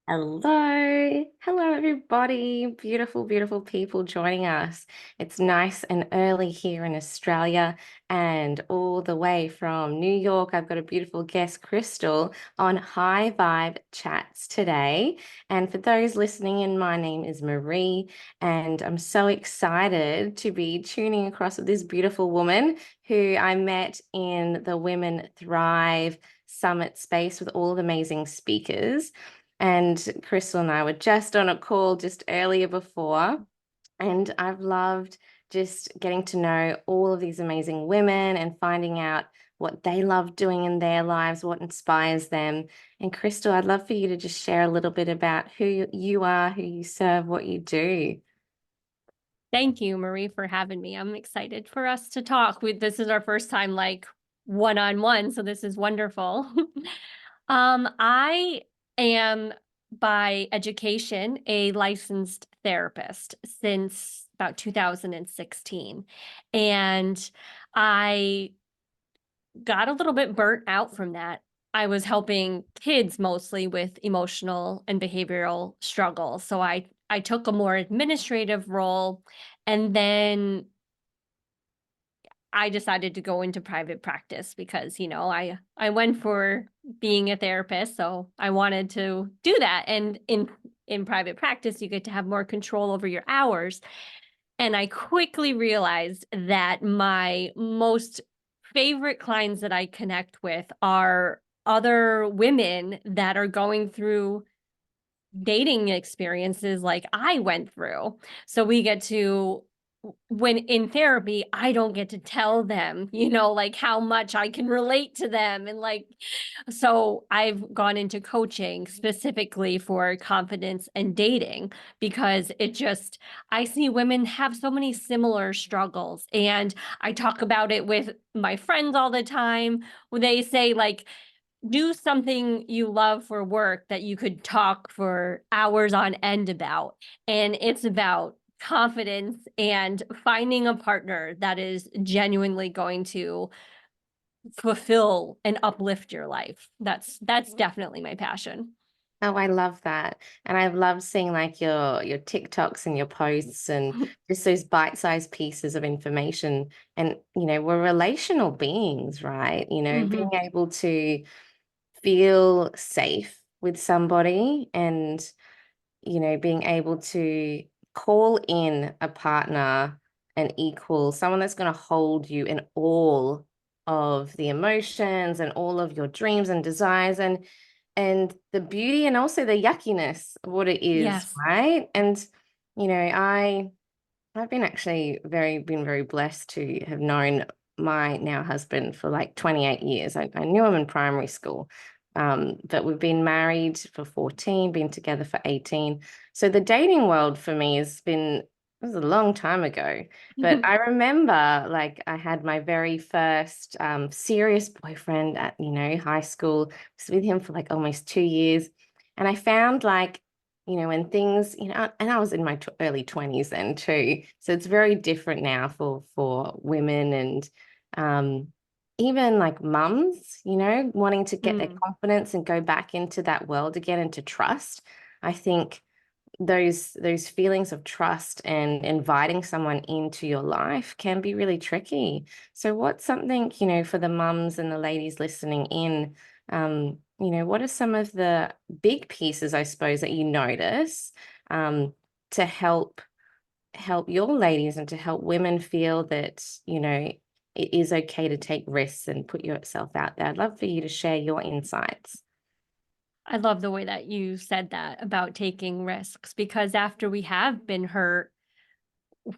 Hello, everybody. Beautiful, beautiful people joining us. It's nice and early here in Australia, and all the way from New York, I've got a beautiful guest, Krystle, on High Vibe Chats today. And for those listening in, my name is Marie, and I'm so excited to be tuning across with this beautiful woman who I met in the Women Thrive Summit space with all the amazing speakers. And Krystle and I were just on a call just earlier before, and I've loved just getting to know all of these amazing women and finding out what they love doing in their lives, what inspires them. And Krystle, I'd love for you to just share a little bit about who you are, who you serve, what you do. Thank you, Marie, for having me. I'm excited for us to talk. This is our first time like one-on-one, so this is wonderful. I am by education a licensed therapist since about 2016. And I got a little bit burnt out from that. I was helping kids mostly with emotional and behavioral struggles. So I took a more administrative role, and then I decided to go into private practice because, I went for being a therapist, so I wanted to do that. And in private practice, you get to have more control over your hours. And I quickly realized that my most favorite clients that I connect with are other women that are going through dating experiences like I went through. So we get to, when in therapy, I don't get to tell them, like how much I can relate to them. And like, so I've gone into coaching specifically for confidence and dating because I see women have so many similar struggles. And I talk about it with my friends all the time when they say, like, do something you love for work that you could talk for hours on end about. And it's about confidence and finding a partner that is genuinely going to fulfill and uplift your life. That's definitely my passion. Oh, I love that. And I've loved seeing like your TikToks and your posts and just those bite-sized pieces of information. And, we're relational beings, right? Being Hmm. able to feel safe with somebody and, being able to call in a partner, an equal, someone that's going to hold you in all of the emotions and all of your dreams and desires and the beauty and also the yuckiness of what it is, Yes. right? And I've been actually very blessed to have known my now husband for like 28 years. I knew him in primary school, but we've been married for 14, been together for 18. So the dating world for me it was a long time ago. But I remember like I had my very first serious boyfriend at, high school. I was with him for like almost 2 years. And I found like when things, and I was in my early 20s then too. So it's very different now for women and um, even like mums, wanting to get their Mm. confidence and go back into that world again and to trust. I think those feelings of trust and inviting someone into your life can be really tricky. So what's something, for the mums and the ladies listening in, what are some of the big pieces, I suppose, that you notice to help your ladies and to help women feel that, it is okay to take risks and put yourself out there? I'd love for you to share your insights. I love the way that you said that about taking risks because after we have been hurt,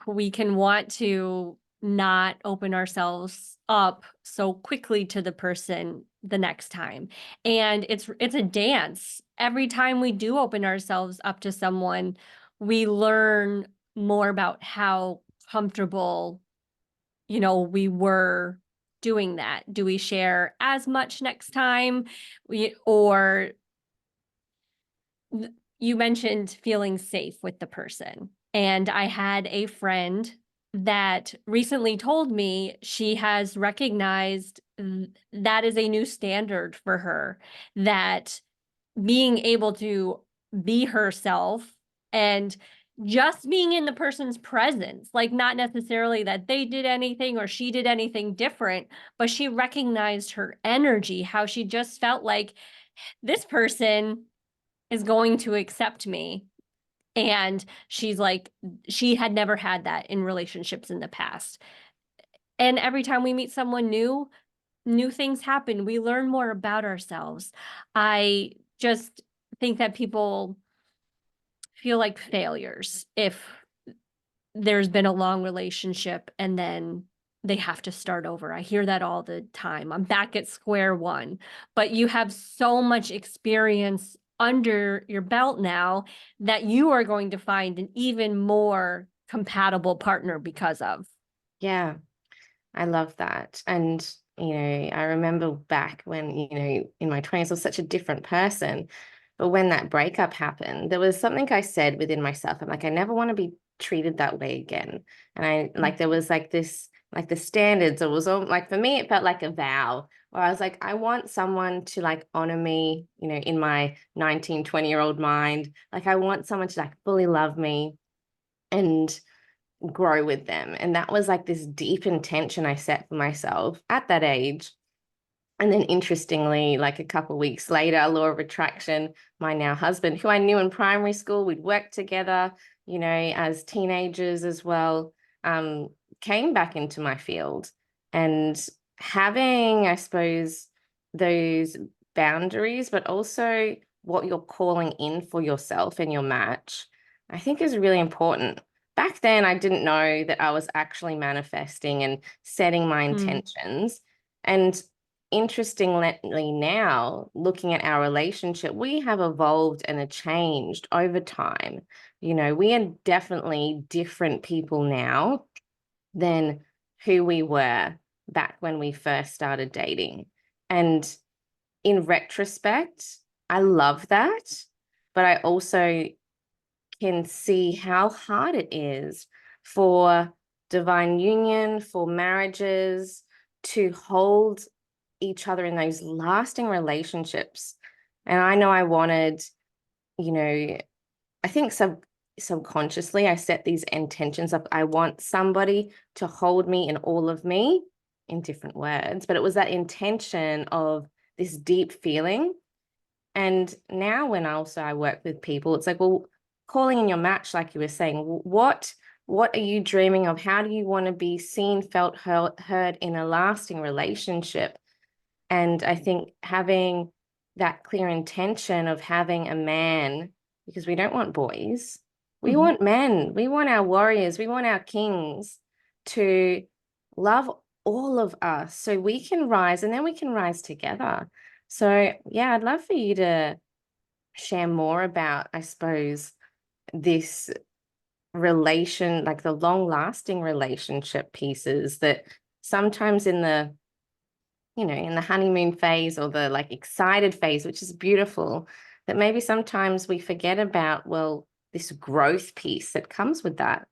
we can want to not open ourselves up so quickly to the person the next time. And it's a dance. Every time we do open ourselves up to someone, we learn more about how comfortable, we were doing that. Do we share as much next time? Or you mentioned feeling safe with the person. And I had a friend that recently told me she has recognized that is a new standard for her, that being able to be herself and just being in the person's presence, like not necessarily that they did anything or she did anything different, but she recognized her energy, how she just felt like this person is going to accept me. And she's like, she had never had that in relationships in the past. And every time we meet someone new, new things happen. We learn more about ourselves. I just think that people feel like failures if there's been a long relationship and then they have to start over. I hear that all the time. I'm back at square one. But you have so much experience under your belt now that you are going to find an even more compatible partner because of. Yeah, I love that. And, I remember back when, in my 20s, I was such a different person. But when that breakup happened, there was something I said within myself. I'm like, I never want to be treated that way again. And I like, there was like this, like the standards, it was all like, for me, it felt like a vow where I was like, I want someone to like honor me, in my 19, 20-year-old mind. Like, I want someone to like fully love me and grow with them. And that was like this deep intention I set for myself at that age. And then interestingly, like a couple of weeks later, law of attraction, my now husband, who I knew in primary school, we'd worked together, as teenagers as well, came back into my field. And having, I suppose, those boundaries, but also what you're calling in for yourself and your match, I think is really important. Back then, I didn't know that I was actually manifesting and setting my intentions. And interestingly, now looking at our relationship, we have evolved and changed over time. We are definitely different people now than who we were back when we first started dating. And in retrospect, I love that, but I also can see how hard it is for divine union, for marriages to hold each other in those lasting relationships. And I know I wanted, I think subconsciously I set these intentions up. I want somebody to hold me in all of me in different words, but it was that intention of this deep feeling. And now when also I work with people, it's like, well, calling in your match, like you were saying, what are you dreaming of? How do you want to be seen, felt, heard in a lasting relationship? And I think having that clear intention of having a man, because we don't want boys, we want men, we want our warriors, we want our kings to love all of us so we can rise and then we can rise together. So, yeah, I'd love for you to share more about, I suppose, this relation, like the long lasting relationship pieces that sometimes in the honeymoon phase or the like excited phase, which is beautiful, that maybe sometimes we forget about, well, this growth piece that comes with that.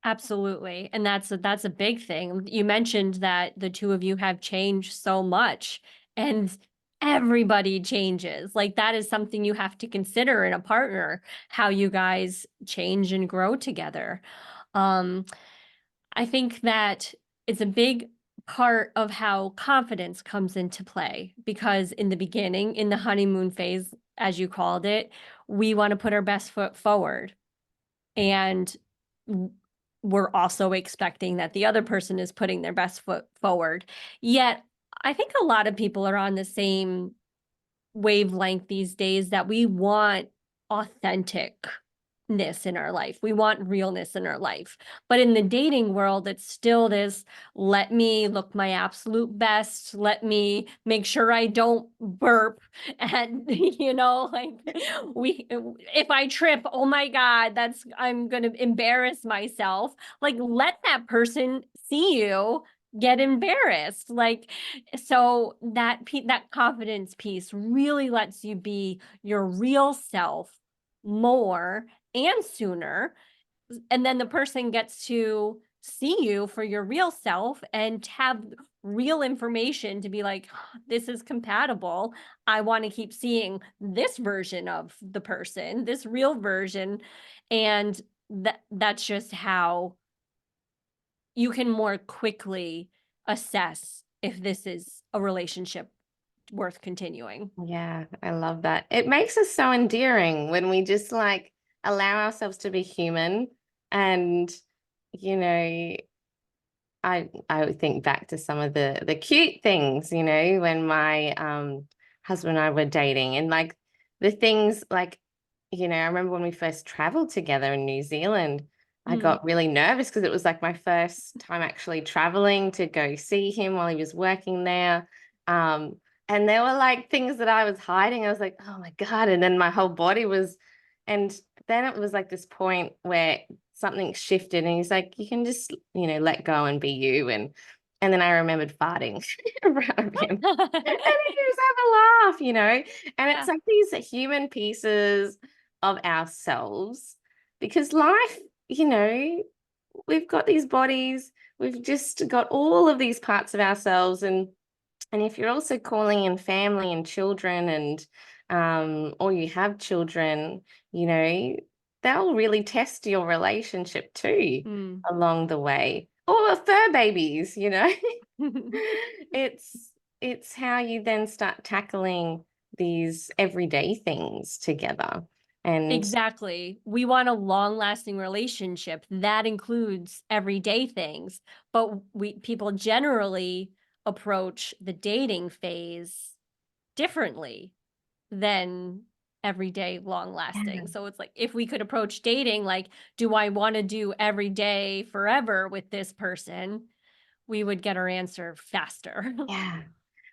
Absolutely. And that's a big thing. You mentioned that the two of you have changed so much and everybody changes. Like that is something you have to consider in a partner, how you guys change and grow together. Um, I think that it's a big part of how confidence comes into play because in the beginning, in the honeymoon phase, as you called it, we want to put our best foot forward. And we're also expecting that the other person is putting their best foot forward. Yet, I think a lot of people are on the same wavelength these days that we want authenticness in our life. We want realness in our life. But in the dating world, it's still this, let me look my absolute best. Let me make sure I don't burp. And, like if I trip, oh my God, I'm going to embarrass myself. Like, let that person see you get embarrassed. Like, so that confidence piece really lets you be your real self more and sooner. And then the person gets to see you for your real self and have real information to be like, this is compatible. I want to keep seeing this version of the person, this real version. And that's just how you can more quickly assess if this is a relationship worth continuing. Yeah, I love that. It makes us so endearing when we just like allow ourselves to be human and, you know, I would think back to some of the cute things, you know, when my husband and I were dating and like the things like, you know, I remember when we first traveled together in New Zealand, I Mm. got really nervous because it was like my first time actually traveling to go see him while he was working there. Um, and there were like things that I was hiding. I was like, oh my God. And then my whole body was, and then it was like this point where something shifted and he's like, you can just, you know, let go and be you. And then I remembered farting around him. And he just have a laugh, you know. And it's Yeah. like these human pieces of ourselves because life, you know, we've got these bodies, we've just got all of these parts of ourselves. And if you're also calling in family and children and or you have children, you know, they'll really test your relationship too Mm. along the way. Or fur babies, you know. It's it's how you then start tackling these everyday things together. And Exactly. We want a long-lasting relationship. That includes everyday things, but we people generally approach the dating phase differently than everyday long-lasting. So it's like if we could approach dating like, do I want to do every day forever with this person? We would get our answer faster. yeah.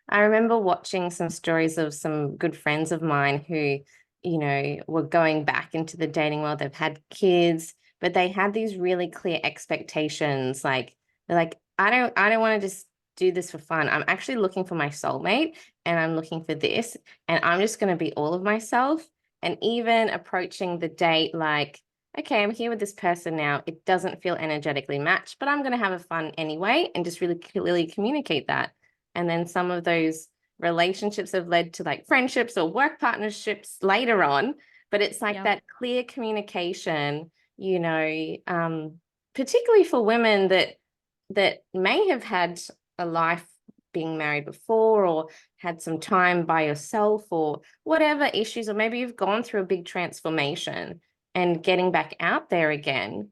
I remember watching some stories of some good friends of mine who, you know, were going back into the dating world. They've had kids, but they had these really clear expectations. Like they're like, I don't want to just do this for fun. I'm actually looking for my soulmate and I'm looking for this. And I'm just going to be all of myself. And even approaching the date like, okay, I'm here with this person now. It doesn't feel energetically matched, but I'm going to have a fun anyway and just really clearly communicate that. And then some of those relationships have led to like friendships or work partnerships later on. But it's like Yep. that clear communication, you know, particularly for women that may have had a life being married before or had some time by yourself or whatever issues, or maybe you've gone through a big transformation and getting back out there again.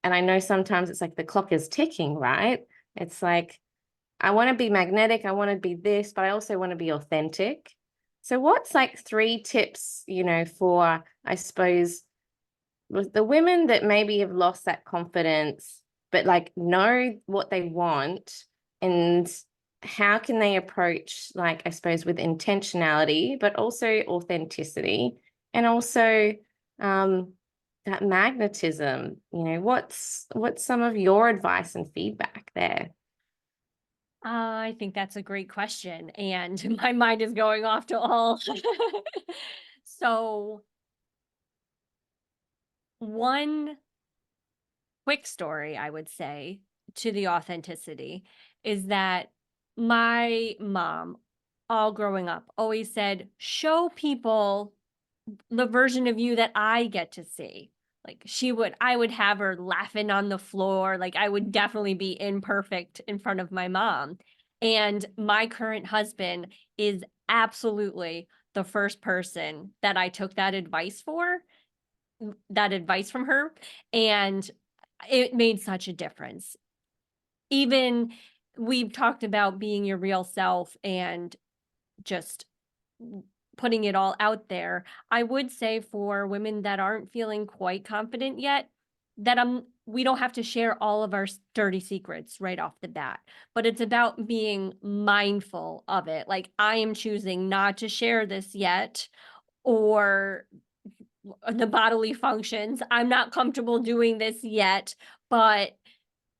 And I know sometimes it's like the clock is ticking, right? It's like I want to be magnetic, I want to be this, but I also want to be authentic. So what's like 3 tips, you know, for I suppose with the women that maybe have lost that confidence, but like know what they want and how can they approach like I suppose with intentionality, but also authenticity and also um that magnetism, you know, what's some of your advice and feedback there? I think that's a great question, and my mind is going off to all. So, one quick story I would say to the authenticity is that my mom, all growing up, always said, "Show people the version of you that I get to see." Like I would have her laughing on the floor. Like I would definitely be imperfect in front of my mom. And my current husband is absolutely the first person that I took that advice from her. And it made such a difference. Even we've talked about being your real self and just putting it all out there. I would say for women that aren't feeling quite confident yet, that we don't have to share all of our dirty secrets right off the bat, but it's about being mindful of it. Like I am choosing not to share this yet, or the bodily functions. I'm not comfortable doing this yet, but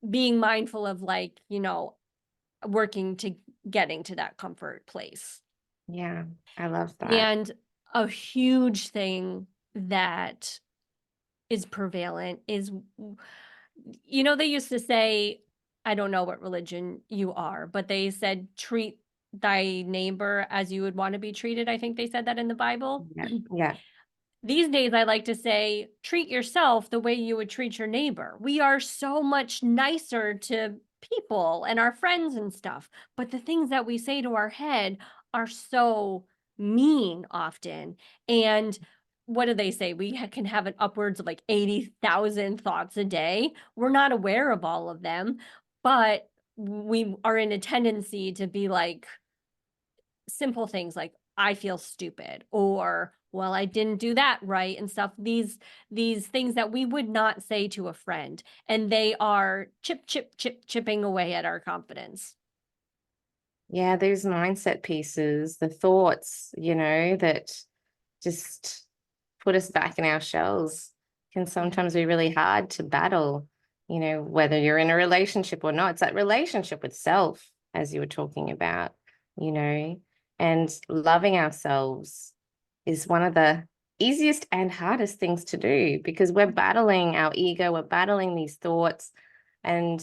being mindful of like, working to getting to that comfort place. Yeah, I love that. And a huge thing that is prevalent is, they used to say, I don't know what religion you are, but they said treat thy neighbor as you would want to be treated. I think they said that in the Bible. Yeah. Yeah. These days, I like to say, treat yourself the way you would treat your neighbor. We are so much nicer to people and our friends and stuff, but the things that we say to our head are so mean often. And what do they say? We can have an upwards of like 80,000 thoughts a day. We're not aware of all of them, but we are in a tendency to be like, simple things like I feel stupid or well I didn't do that right and stuff, these things that we would not say to a friend, and they are chipping away at our confidence. Yeah, those mindset pieces, the thoughts, that just put us back in our shells can Yeah. sometimes be really hard to battle, whether you're in a relationship or not. It's that relationship with self, as you were talking about, you know, and loving ourselves is one of the easiest and hardest things to do because we're battling our ego, we're battling these thoughts. And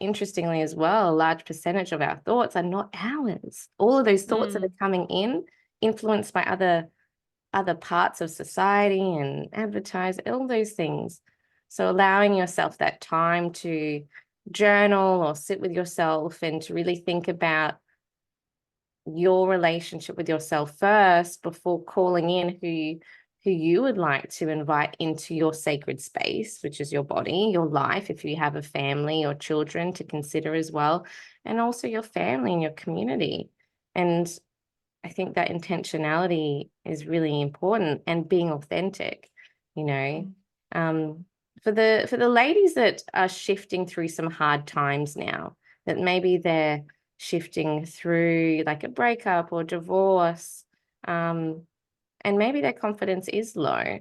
interestingly as well, a large percentage of our thoughts are not ours. All of those thoughts that Mm. are coming in, influenced by other parts of society and advertise, all those things. So allowing yourself that time to journal or sit with yourself and to really think about your relationship with yourself first before calling in who you would like to invite into your sacred space, which is your body, your life, if you have a family or children to consider as well, and also your family and your community. And I think that intentionality is really important and being authentic, you know. Mm. Um, for the ladies that are shifting through some hard times now, that maybe they're shifting through like a breakup or divorce, and maybe their confidence is low.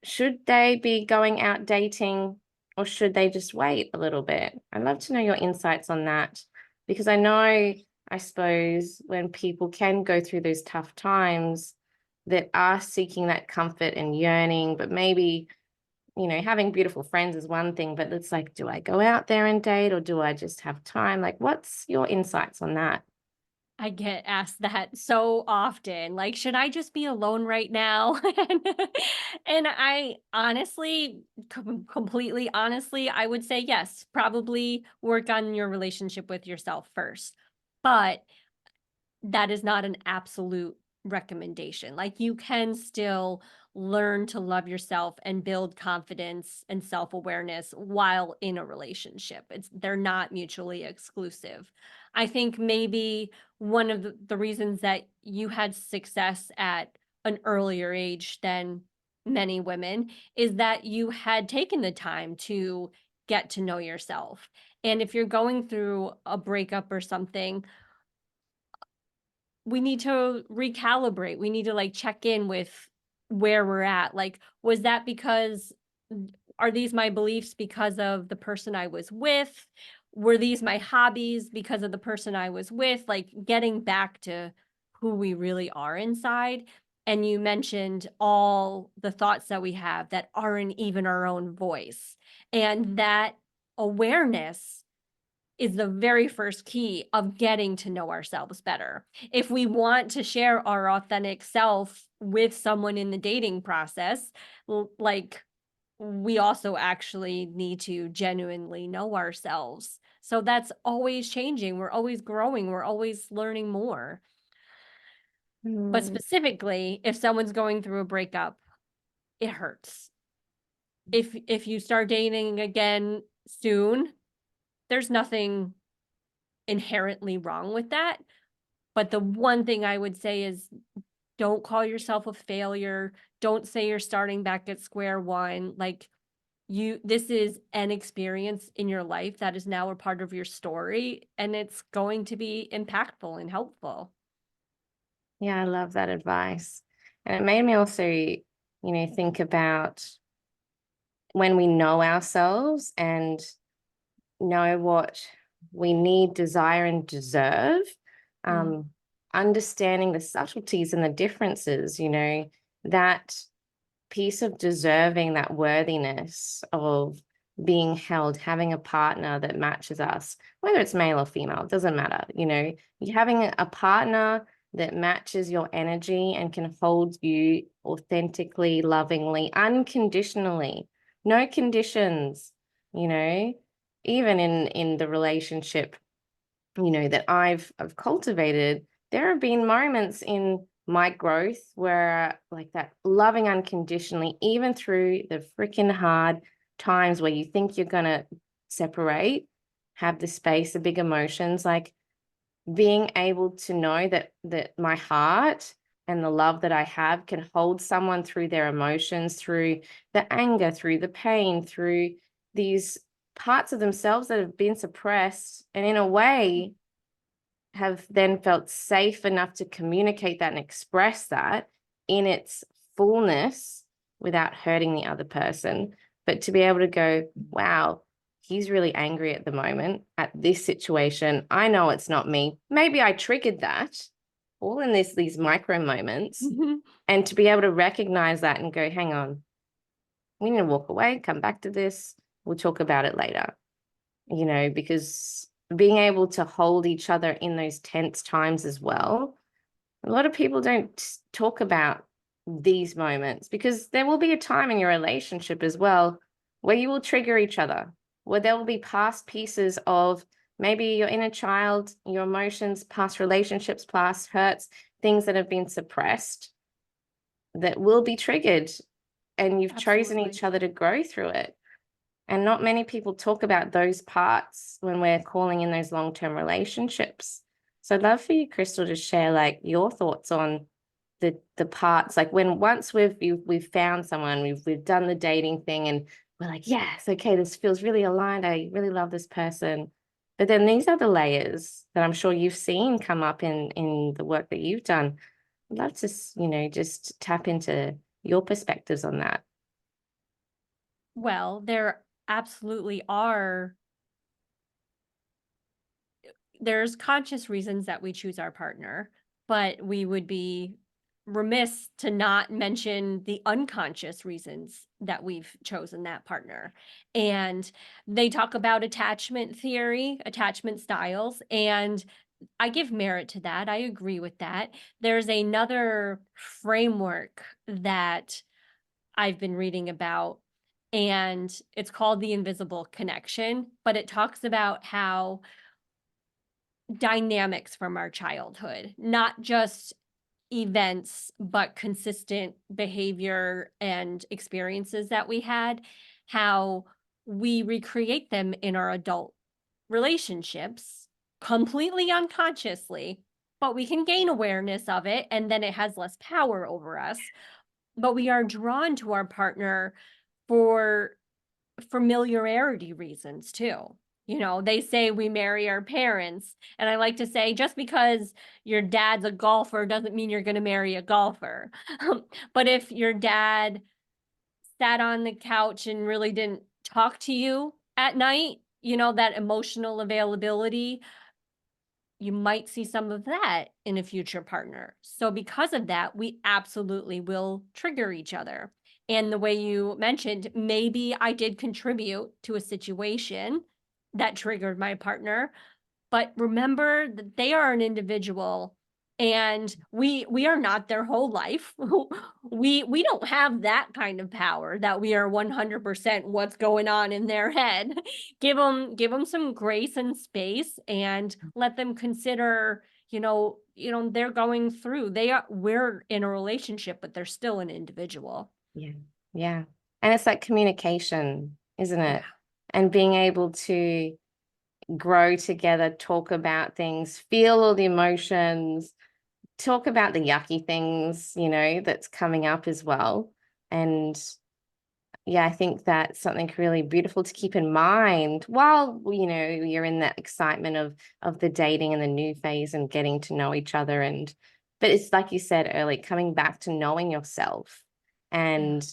Should they be going out dating or should they just wait a little bit? I'd love to know your insights on that because I know, I suppose, when people can go through those tough times that are seeking that comfort and yearning, but maybe, having beautiful friends is one thing, but it's like, do I go out there and date or do I just have time? Like, what's your insights on that? I get asked that so often. Like, should I just be alone right now? And I honestly, completely honestly, I would say yes, probably work on your relationship with yourself first. But that is not an absolute recommendation. Like, you can still learn to love yourself and build confidence and self-awareness while in a relationship. They're not mutually exclusive. I think maybe one of the reasons that you had success at an earlier age than many women is that you had taken the time to get to know yourself. And if you're going through a breakup or something, we need to recalibrate. We need to like check in with where we're at. Like, was that because are these my beliefs because of the person I was with? Were these my hobbies because of the person I was with? Like getting back to who we really are inside. And you mentioned all the thoughts that we have that aren't even our own voice. And that awareness is the very first key of getting to know ourselves better. If we want to share our authentic self with someone in the dating process, like we also actually need to genuinely know ourselves. So that's always changing. We're always growing. We're always learning more. But Hmm. specifically, if someone's going through a breakup, it hurts. If you start dating again soon, there's nothing inherently wrong with that. But the one thing I would say is don't call yourself a failure. Don't say you're starting back at square one. Like this is an experience in your life that is now a part of your story, and it's going to be impactful and helpful. Yeah, I love that advice. And it made me also, think about when we know ourselves and know what we need, desire, and deserve, Mm. um, understanding the subtleties and the differences, that piece of deserving, that worthiness of being held, having a partner that matches us, whether it's male or female, it doesn't matter. You know, you're having a partner that matches your energy and can hold you authentically, lovingly, unconditionally, no conditions, you know, even in the relationship, you know, that I've cultivated, there have been moments in my growth where like that loving unconditionally, even through the freaking hard times where you think you're gonna separate, have the space, the big emotions, like being able to know that my heart and the love that I have can hold someone through their emotions, through the anger, through the pain, through these parts of themselves that have been suppressed, and in a way have then felt safe enough to communicate that and express that in its fullness without hurting the other person. But to be able to go, wow, he's really angry at the moment at this situation. I know it's not me. Maybe I triggered that, all in these micro moments. And to be able to recognize that and go, hang on, we need to walk away, come back to this. We'll talk about it later, you know, because being able to hold each other in those tense times as well. A lot of people don't talk about these moments because there will be a time in your relationship as well where you will trigger each other, where there will be past pieces of maybe your inner child, your emotions, past relationships, past hurts, things that have been suppressed that will be triggered. And you've chosen each other to grow through it. And not many people talk about those parts when we're calling in those long-term relationships. So I'd love for you, Krystle, to share like your thoughts on the parts, like when once we've found someone, we've done the dating thing and we're like, yes, okay, this feels really aligned. I really love this person. But then these are the layers that I'm sure you've seen come up in the work that you've done. I'd love to, you know, just tap into your perspectives on that. Well, there absolutely are. There's conscious reasons that we choose our partner, but we would be remiss to not mention the unconscious reasons that we've chosen that partner. And they talk about attachment theory, attachment styles, and I give merit to that. I agree with that. There's another framework that I've been reading about, and it's called the invisible connection, but it talks about how dynamics from our childhood, not just events, but consistent behavior and experiences that we had, how we recreate them in our adult relationships completely unconsciously, but we can gain awareness of it and then it has less power over us. But we are drawn to our partner for familiarity reasons too. You know, they say we marry our parents. And I like to say, just because your dad's a golfer doesn't mean you're going to marry a golfer. But if your dad sat on the couch and really didn't talk to you at night, you know, that emotional availability, you might see some of that in a future partner. So because of that, we absolutely will trigger each other. And the way you mentioned, maybe I did contribute to a situation that triggered my partner, but remember that they are an individual and we are not their whole life. We don't have that kind of power that we are 100% what's going on in their head. Give them some grace and space and let them consider, they're going through. We're in a relationship, but they're still an individual. Yeah. Yeah. And it's like communication, isn't it? Yeah. And being able to grow together, talk about things, feel all the emotions, talk about the yucky things, you know, that's coming up as well. And yeah, I think that's something really beautiful to keep in mind while, you know, you're in that excitement of the dating and the new phase and getting to know each other. And but it's like you said earlier, coming back to knowing yourself and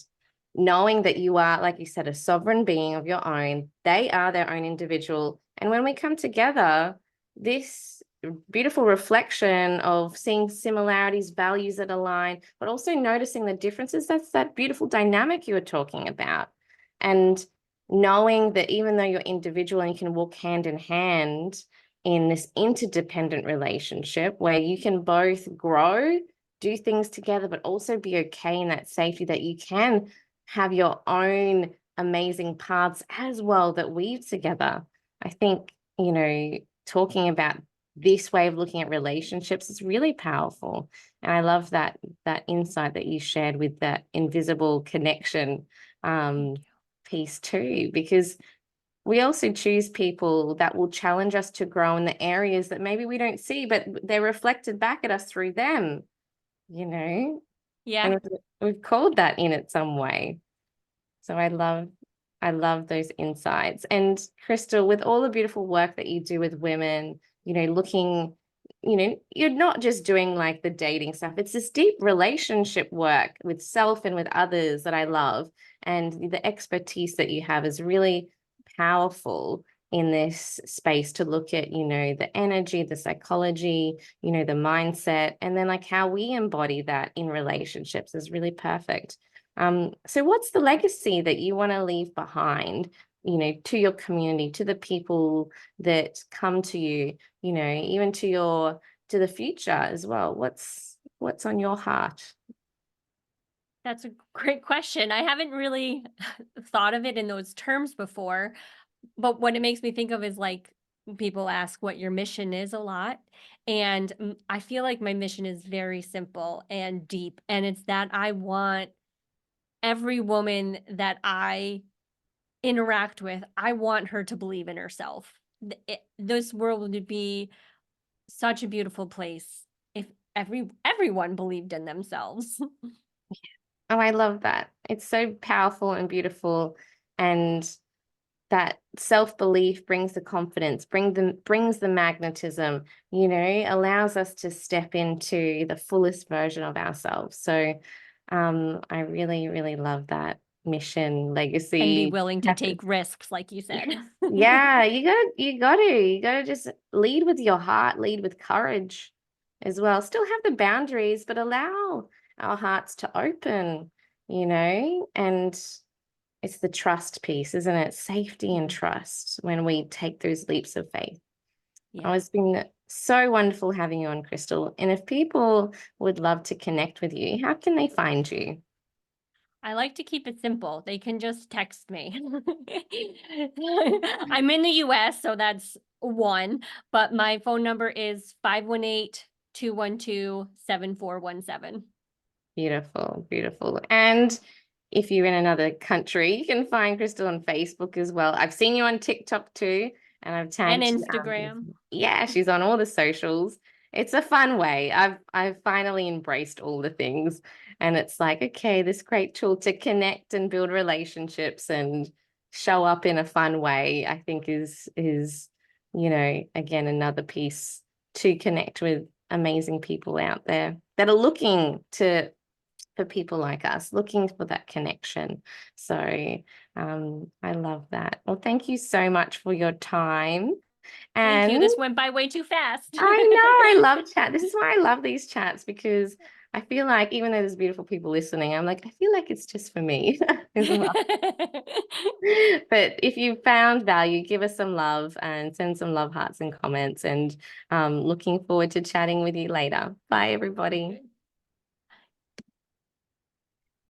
knowing that you are, like you said, a sovereign being of your own. They are their own individual. And when we come together, this beautiful reflection of seeing similarities, values that align, but also noticing the differences, that's that beautiful dynamic you were talking about. And knowing that even though you're individual and you can walk hand in hand in this interdependent relationship where you can both grow, do things together, but also be okay in that safety that you can have your own amazing paths as well that weave together. I think, talking about this way of looking at relationships is really powerful. And I love that insight that you shared with that invisible connection piece too, because we also choose people that will challenge us to grow in the areas that maybe we don't see, but they're reflected back at us through them, you know, Yeah. and we've called that in it some way. So I love those insights. And Krystle, with all the beautiful work that you do with women, you're not just doing like the dating stuff. It's this deep relationship work with self and with others that I love. And the expertise that you have is really powerful in this space to look at, the energy, the psychology, the mindset, and then like how we embody that in relationships is really perfect. So what's the legacy that you want to leave behind, to your community, to the people that come to you, even to the future as well? What's on your heart? That's a great question. I haven't really thought of it in those terms before, but what it makes me think of is like people ask what your mission is a lot. And I feel like my mission is very simple and deep. And it's that I want every woman that I interact with, I want her to believe in herself. This world would be such a beautiful place if everyone believed in themselves. Oh, I love that. It's so powerful and beautiful. And that self-belief brings the confidence, brings the magnetism, allows us to step into the fullest version of ourselves. So I really, really love that mission, And be legacy. willing to take risks, like you said. Yeah, you gotta just lead with your heart, lead with courage as well. Still have the boundaries, but allow our hearts to open, and it's the trust piece, isn't it? Safety and trust when we take those leaps of faith. Oh, Yeah. it's been so wonderful having you on, Krystle. And if people would love to connect with you, how can they find you? I like to keep it simple. They can just text me. I'm in the US, so that's one, but my phone number is 518-212-7417. Beautiful, beautiful. And if you're in another country, you can find Krystle on Facebook as well. I've seen you on TikTok too, and I've And tagged, Instagram. yeah, she's on all the socials. It's a fun way. I've finally embraced all the things, and it's like, okay, this great tool to connect and build relationships and show up in a fun way, I think is, again, another piece to connect with amazing people out there that are looking for people like us, looking for that connection. So I love that. Well, thank you so much for your time. Thank you. And This went by way too fast. I know I love chat. This is why I love these chats, because I feel like even though there's beautiful people listening, I'm like, I feel like it's just for me as well. But if you found value, give us some love and send some love hearts and comments. And looking forward to chatting with you later. Bye, everybody.